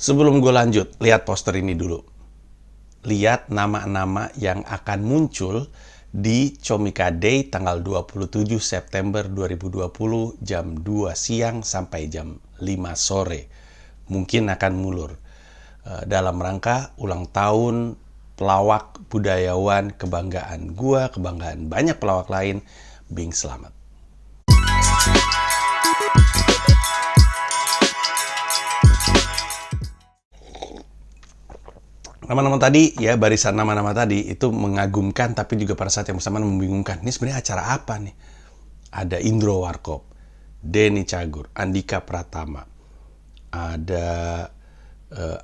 Sebelum gue lanjut, lihat poster ini dulu. Lihat nama-nama yang akan muncul di Comika Day tanggal 27 September 2020 jam 2 siang sampai jam 5 sore. Mungkin akan mulur. Dalam rangka ulang tahun pelawak budayawan kebanggaan gua, kebanggaan banyak pelawak lain, Bing Slamet. Nama-nama tadi, ya barisan nama-nama tadi itu mengagumkan tapi juga pada saat yang bersamaan membingungkan. Ini sebenarnya acara apa nih? Ada Indro Warkop, Denny Cagur, Andika Pratama, ada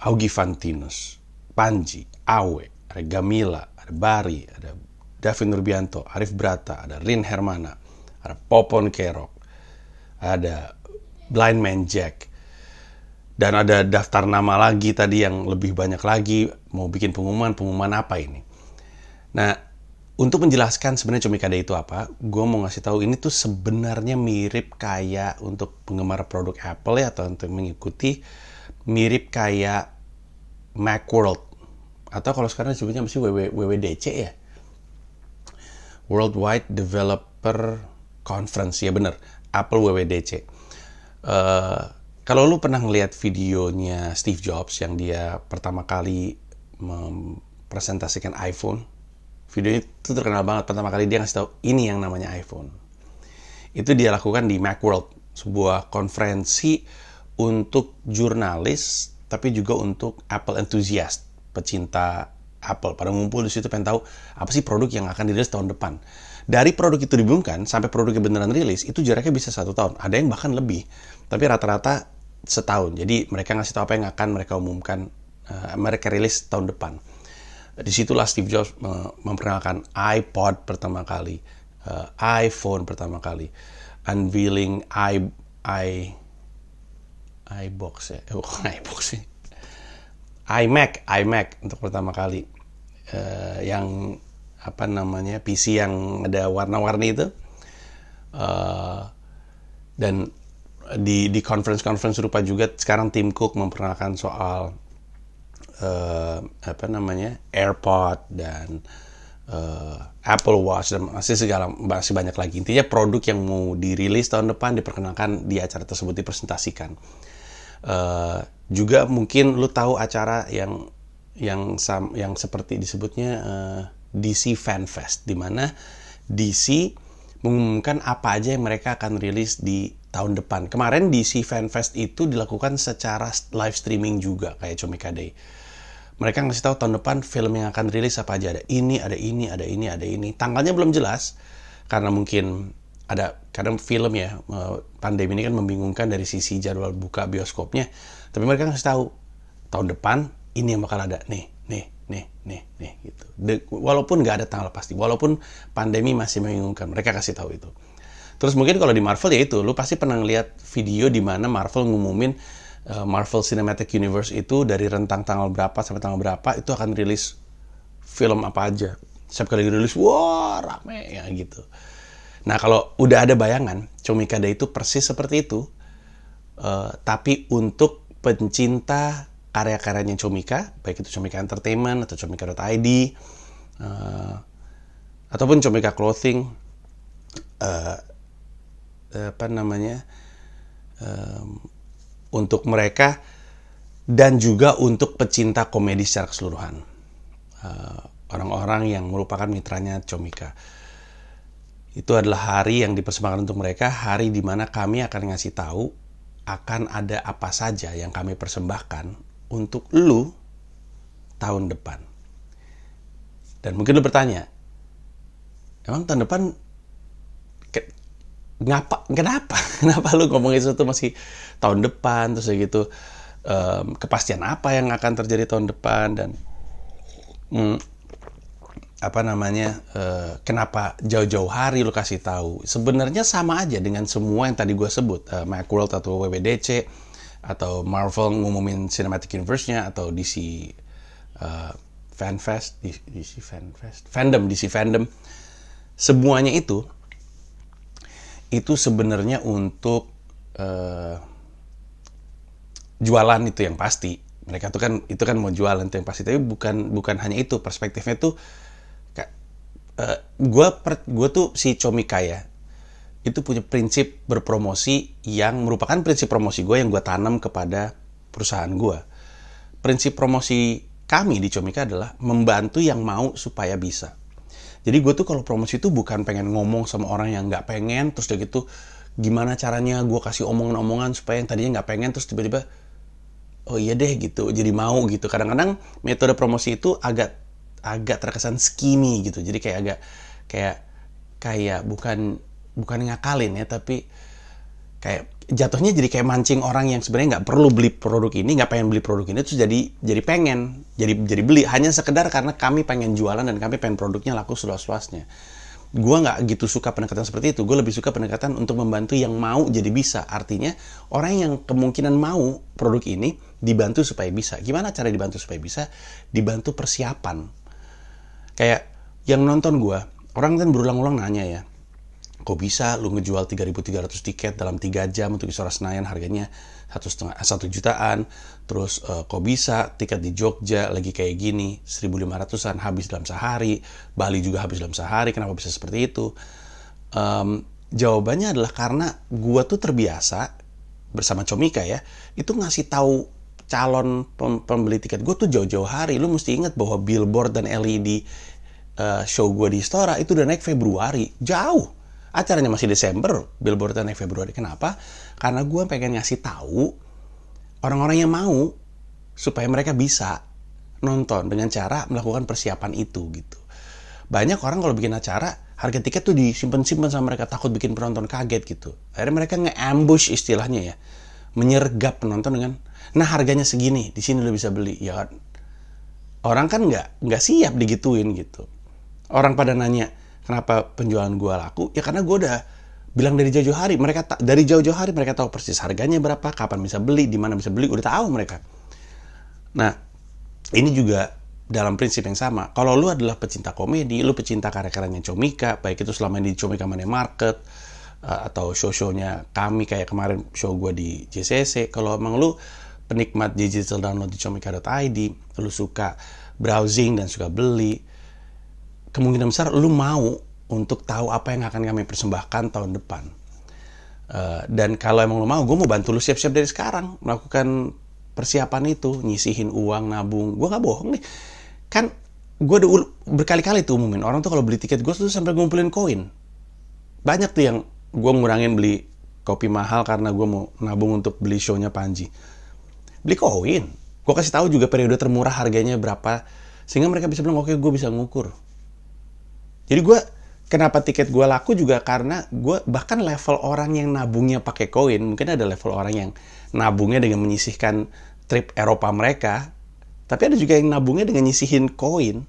Augie Fantinus, Panji, Awe, ada Gamila, ada Bari, ada Davin Nurbianto, Arif Brata, ada Rin Hermana, ada Popon Kerok, ada Blind Man Jack, dan ada daftar nama lagi tadi yang lebih banyak lagi. Mau bikin pengumuman apa ini? Nah, untuk menjelaskan sebenarnya Comika Day itu apa, gue mau ngasih tahu ini tuh sebenarnya mirip kayak untuk penggemar produk Apple ya, atau untuk mengikuti, mirip kayak Macworld, atau kalau sekarang disebutnya mesti WWDC ya, Worldwide Developer Conference, ya bener, Apple WWDC. Kalau lu pernah ngeliat videonya Steve Jobs yang dia pertama kali mempresentasikan iPhone, video itu terkenal banget. Pertama kali dia ngasih tahu ini yang namanya iPhone. Itu dia lakukan di Macworld, sebuah konferensi untuk jurnalis, tapi juga untuk Apple enthusiast, pecinta Apple. Pada ngumpul di situ pengen tahu apa sih produk yang akan dirilis tahun depan. Dari produk itu diumumkan sampai produknya beneran rilis, itu jaraknya bisa 1 tahun. Ada yang bahkan lebih. Tapi rata-rata setahun. Jadi mereka ngasih tahu apa yang akan mereka umumkan, mereka rilis tahun depan. Disitulah Steve Jobs memperkenalkan iPod pertama kali, iPhone pertama kali, unveiling iBox ya, iBox sih, iMac untuk pertama kali, yang apa namanya, PC yang ada warna-warni itu, dan di conference serupa juga sekarang Tim Cook memperkenalkan soal apa namanya, AirPod dan Apple Watch dan masih banyak lagi. Intinya produk yang mau dirilis tahun depan diperkenalkan di acara tersebut, dipresentasikan. Juga mungkin lu tahu acara yang seperti disebutnya DC Fan Fest, di mana DC mengumumkan apa aja yang mereka akan rilis di tahun depan. Kemarin DC Fan Fest itu dilakukan secara live streaming juga kayak Comika Day. Mereka ngasih tahu tahun depan film yang akan rilis apa aja. Ada ini, ada ini, ada ini, ada ini. Tanggalnya belum jelas karena mungkin kadang film ya, pandemi ini kan membingungkan dari sisi jadwal buka bioskopnya. Tapi mereka ngasih tahu tahun depan ini yang bakal ada nih gitu. Walaupun nggak ada tanggal pasti, walaupun pandemi masih membingungkan, mereka kasih tahu itu. Terus mungkin kalau di Marvel ya itu, lu pasti pernah ngeliat video di mana Marvel ngumumin Marvel Cinematic Universe itu dari rentang tanggal berapa sampai tanggal berapa itu akan rilis film apa aja. Setiap kali rilis, wah rame ya gitu. Nah kalau udah ada bayangan, Comika Day itu persis seperti itu, tapi untuk pencinta karya-karyanya Comika, baik itu Comika Entertainment atau Comika.id, ataupun Comika Clothing, apa namanya, untuk mereka dan juga untuk pecinta komedi secara keseluruhan, orang-orang yang merupakan mitranya Comika. Itu adalah hari yang dipersembahkan untuk mereka, hari di mana kami akan ngasih tahu akan ada apa saja yang kami persembahkan untuk lu tahun depan. Dan mungkin lu bertanya, emang tahun depan kenapa lu ngomongin itu masih tahun depan, terus gitu, kepastian apa yang akan terjadi tahun depan, dan apa namanya, kenapa jauh-jauh hari lu kasih tahu? Sebenarnya sama aja dengan semua yang tadi gue sebut, Macworld atau WWDC atau Marvel ngumumin Cinematic Universe-nya, atau DC Fanfest, DC Fandom, semuanya itu sebenarnya untuk jualan, itu yang pasti Mereka tuh kan itu kan mau jualan tuh yang pasti, tapi bukan hanya itu, perspektifnya tuh gue tuh si Comika ya, itu punya prinsip berpromosi yang merupakan prinsip promosi gue yang gue tanam kepada perusahaan gue. Prinsip promosi kami di Comika adalah membantu yang mau supaya bisa. Jadi gue tuh kalau promosi itu bukan pengen ngomong sama orang yang nggak pengen, terus udah gitu gimana caranya gue kasih omongan-omongan supaya yang tadinya nggak pengen terus tiba-tiba oh iya deh gitu, jadi mau gitu. Kadang-kadang metode promosi itu agak terkesan skimmy gitu. Jadi kayak kayak bukan ngakalin ya, tapi kayak jatuhnya jadi kayak mancing orang yang sebenarnya nggak perlu beli produk ini, nggak pengen beli produk ini, terus jadi pengen jadi beli hanya sekedar karena kami pengen jualan dan kami pengen produknya laku seluas-luasnya. Gue nggak gitu suka pendekatan seperti itu. Gue lebih suka pendekatan untuk membantu yang mau jadi bisa. Artinya orang yang kemungkinan mau produk ini dibantu supaya bisa. Gimana cara dibantu supaya bisa? Dibantu persiapan. Kayak yang nonton gue, orang kan berulang-ulang nanya ya, kok bisa lu ngejual 3.300 tiket dalam 3 jam untuk Istora Senayan harganya 1 jutaan, terus kok bisa tiket di Jogja lagi kayak gini 1.500-an habis dalam sehari, Bali juga habis dalam sehari, kenapa bisa seperti itu? Jawabannya adalah karena gua tuh terbiasa bersama Comika ya, itu ngasih tahu calon pembeli tiket gue tuh jauh-jauh hari. Lu mesti ingat bahwa billboard dan LED show gue di Istora itu udah naik Februari, jauh. Acaranya masih Desember, billboardnya naik Februari. Kenapa? Karena gue pengen ngasih tahu orang-orang yang mau supaya mereka bisa nonton dengan cara melakukan persiapan itu gitu. Banyak orang kalau bikin acara, harga tiket tuh disimpan-simpan sama mereka, takut bikin penonton kaget gitu. Akhirnya mereka nge-ambush istilahnya ya, menyergap penonton dengan, nah harganya segini, di sini lo bisa beli. Ya kan? Orang kan nggak siap digituin gitu. Orang pada nanya, kenapa penjualan gue laku? Ya karena gue udah bilang dari jauh-jauh hari. Dari jauh-jauh hari mereka tahu persis harganya berapa, kapan bisa beli, di mana bisa beli, udah tahu mereka. Nah, ini juga dalam prinsip yang sama. Kalau lu adalah pecinta komedi, lu pecinta karya-karyanya Comika, baik itu selama ini di Comika Money Market atau show-shownya kami kayak kemarin show gue di JCC. Kalau emang lu penikmat digital download di comika.id, lu suka browsing dan suka beli, kemungkinan besar lu mau untuk tahu apa yang akan kami persembahkan tahun depan. Dan kalau emang lu mau, gue mau bantu lu siap-siap dari sekarang melakukan persiapan itu, nyisihin uang, nabung. Gue nggak bohong nih, kan gue udah berkali-kali tuh umumin orang tuh kalau beli tiket gue tuh sampai ngumpulin koin. Banyak tuh yang gue ngurangin beli kopi mahal karena gue mau nabung untuk beli show-nya Panji. Beli koin, gue kasih tahu juga periode termurah harganya berapa, sehingga mereka bisa bilang oke, gue bisa ngukur. Jadi gue kenapa tiket gue laku juga karena gue bahkan level orang yang nabungnya pakai koin, mungkin ada level orang yang nabungnya dengan menyisihkan trip Eropa mereka, tapi ada juga yang nabungnya dengan nyisihin koin.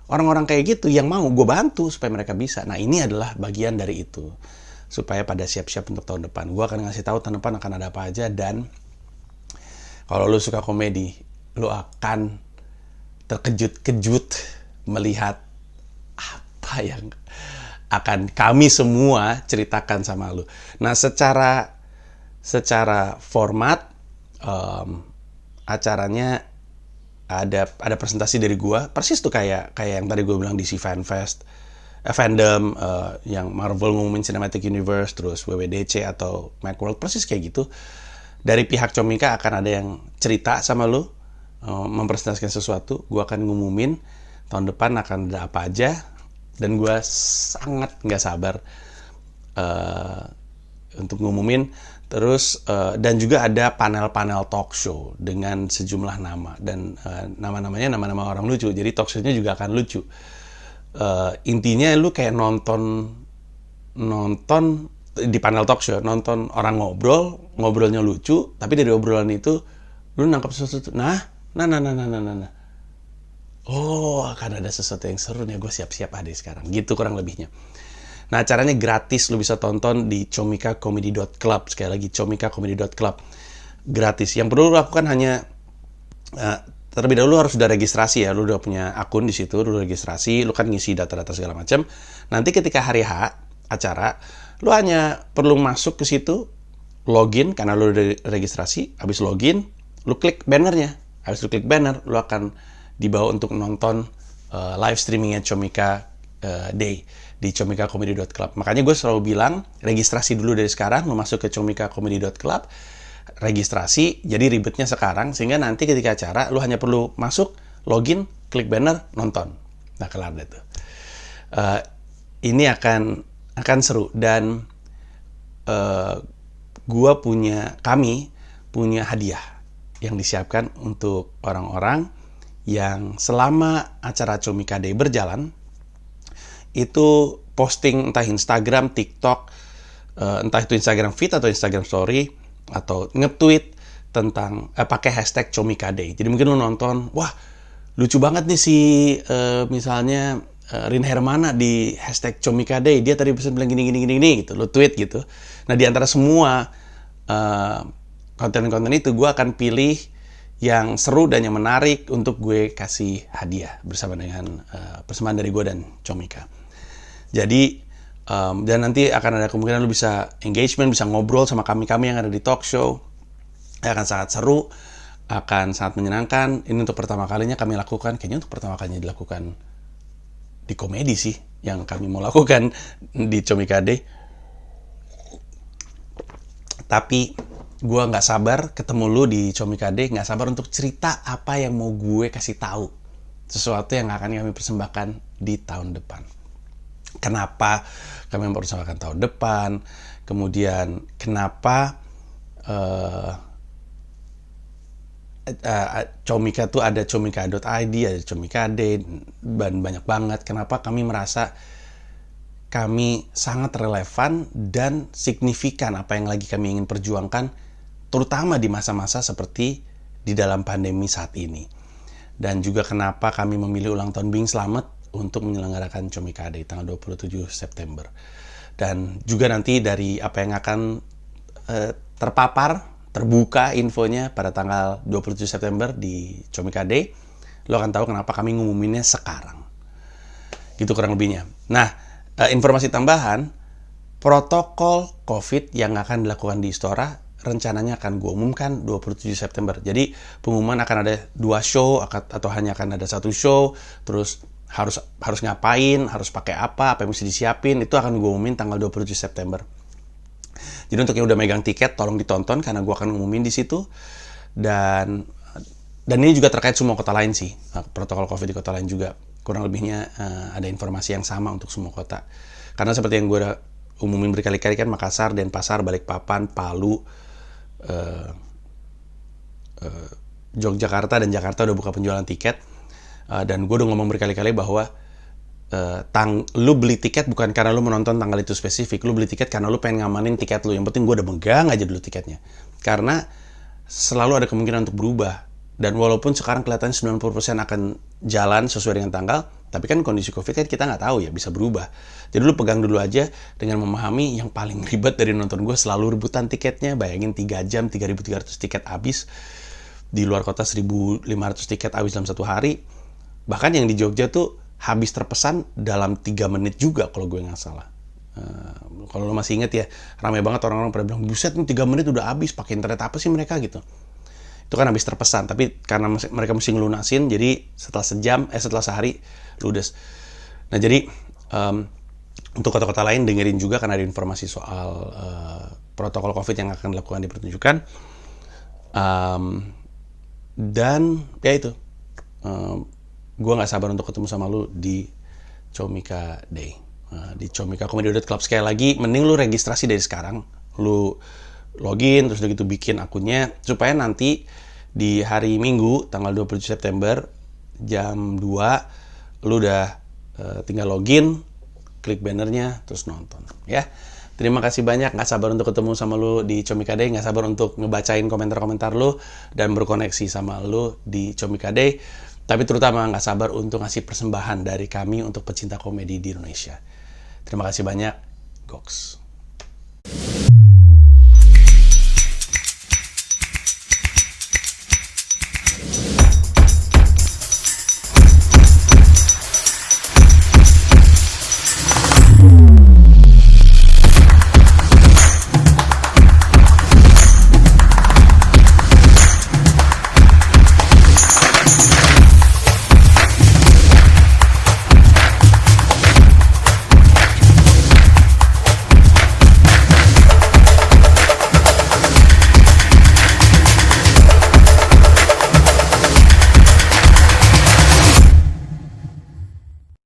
Orang-orang kayak gitu yang mau gue bantu supaya mereka bisa. Nah ini adalah bagian dari itu, supaya pada siap-siap untuk tahun depan. Gue akan ngasih tahu tahun depan akan ada apa aja, dan kalau lu suka komedi, lu akan terkejut-kejut melihat apa yang akan kami semua ceritakan sama lu. Nah, secara format acaranya ada presentasi dari gua, persis tuh kayak yang tadi gua bilang DC FanFest, fandom yang Marvel ngumumin Cinematic Universe, terus WWDC atau Macworld, persis kayak gitu. Dari pihak Comika akan ada yang cerita sama lu, mempresentasikan sesuatu. Gua akan ngumumin tahun depan akan ada apa aja. Dan gue sangat nggak sabar untuk ngumumin. Terus dan juga ada panel-panel talk show dengan sejumlah nama, dan nama-namanya nama-nama orang lucu. Jadi talk show-nya juga akan lucu. Intinya lu kayak nonton di panel talk show, nonton orang ngobrolnya lucu, tapi dari obrolan itu lu nangkep sesuatu. Nah. Oh, akan ada sesuatu yang seru nih, gue siap-siap deh sekarang. Gitu kurang lebihnya. Nah, acaranya gratis, lu bisa tonton di comikacomedy.club. Sekali lagi, comikacomedy.club. Gratis. Yang perlu lu lakukan hanya terlebih dahulu harus udah registrasi ya. Lu udah punya akun di situ, lu registrasi, lu kan ngisi data-data segala macam. Nanti ketika hari H acara, lu hanya perlu masuk ke situ, login karena lu udah registrasi, habis login, lu klik bannernya. Habis lu klik banner, lu akan dibawa untuk nonton live streamingnya Comika Day di comikacomedy.club. Makanya gue selalu bilang, registrasi dulu dari sekarang, lu masuk ke comikacomedy.club, registrasi, jadi ribetnya sekarang, sehingga nanti ketika acara, lu hanya perlu masuk, login, klik banner, nonton. Nah, kelar deh tuh. Ini akan seru, dan kami punya hadiah yang disiapkan untuk orang-orang yang selama acara Comika Day berjalan, itu posting entah Instagram, TikTok, entah itu Instagram feed atau Instagram story, atau nge-tweet tentang pakai hashtag Comika Day. Jadi mungkin lu nonton, wah lucu banget nih si misalnya Rin Hermana di hashtag Comika Day, dia tadi pesan bilang gini gitu, lu tweet gitu. Nah, di antara semua konten-konten itu, gue akan pilih yang seru dan yang menarik untuk gue kasih hadiah bersama dengan persembahan dari gue dan Comika. Jadi dan nanti akan ada kemungkinan lu bisa engagement, bisa ngobrol sama kami-kami yang ada di talk show. Akan sangat seru, akan sangat menyenangkan. Ini untuk pertama kalinya kami lakukan, kayaknya untuk pertama kalinya dilakukan di komedi sih, yang kami mau lakukan di Comika Day. Tapi gue nggak sabar ketemu lu di Comika Day, nggak sabar untuk cerita apa yang mau gue kasih tahu, sesuatu yang akan kami persembahkan di tahun depan. Kenapa kami mempersembahkan tahun depan? Kemudian kenapa Comika tuh ada comika.id, ada Comika Day, dan banyak banget. Kenapa kami merasa kami sangat relevan dan signifikan apa yang lagi kami ingin perjuangkan, terutama di masa-masa seperti di dalam pandemi saat ini. Dan juga kenapa kami memilih ulang tahun Being Slamet untuk menyelenggarakan Comika Day tanggal 27 September. Dan juga nanti dari apa yang akan terbuka infonya pada tanggal 27 September di Comika Day, lo akan tahu kenapa kami ngumuminnya sekarang. Gitu kurang lebihnya. Nah, informasi tambahan, protokol COVID yang akan dilakukan di Istora rencananya akan gue umumkan 27 September. Jadi pengumuman akan ada 2 show atau hanya akan ada 1 show, terus harus ngapain, harus pakai apa yang mesti disiapin, itu akan gue umumin tanggal 27 September. Jadi untuk yang udah megang tiket, tolong ditonton karena gue akan umumin di situ. Dan ini juga terkait semua kota lain sih, protokol COVID di kota lain juga. Kurang lebihnya ada informasi yang sama untuk semua kota. Karena seperti yang gue udah umumin berkali-kali kan, Makassar, Denpasar, Balikpapan, Palu, Yogyakarta dan Jakarta udah buka penjualan tiket. Dan gue udah ngomong berkali-kali bahwa lu beli tiket bukan karena lu menonton tanggal itu spesifik. Lu beli tiket karena lu pengen ngamanin tiket lu. Yang penting gue udah megang aja dulu tiketnya. Karena selalu ada kemungkinan untuk berubah. Dan walaupun sekarang kelihatannya 90% akan jalan sesuai dengan tanggal, tapi kan kondisi COVID kan kita nggak tahu ya, bisa berubah. Jadi lu pegang dulu aja dengan memahami yang paling ribet dari nonton gue selalu rebutan tiketnya. Bayangin 3 jam, 3.300 tiket habis. Di luar kota 1.500 tiket habis dalam 1 hari. Bahkan yang di Jogja tuh habis terpesan dalam 3 menit juga kalau gue nggak salah. Kalau lo masih inget ya, ramai banget orang-orang pada bilang, buset nih 3 menit udah habis, pakai internet apa sih mereka gitu. Itu kan habis terpesan, tapi karena mereka mesti ngelunasin, jadi setelah sehari ludes. Nah jadi untuk kota-kota lain dengerin juga karena ada informasi soal protokol COVID yang akan dilakukan di pertunjukan. Dan ya itu, gue nggak sabar untuk ketemu sama lu di Comika Day, di comikacomedy.club. Sekali lagi, mending lu registrasi dari sekarang, lu login, terus udah gitu bikin akunnya, supaya nanti di hari Minggu tanggal 27 September jam 2 lu udah tinggal login, klik bannernya, terus nonton ya. Terima kasih banyak, nggak sabar untuk ketemu sama lu di Comika Day, nggak sabar untuk ngebacain komentar-komentar lu dan berkoneksi sama lu di Comika Day. Tapi terutama nggak sabar untuk ngasih persembahan dari kami untuk pecinta komedi di Indonesia. Terima kasih banyak, Goks.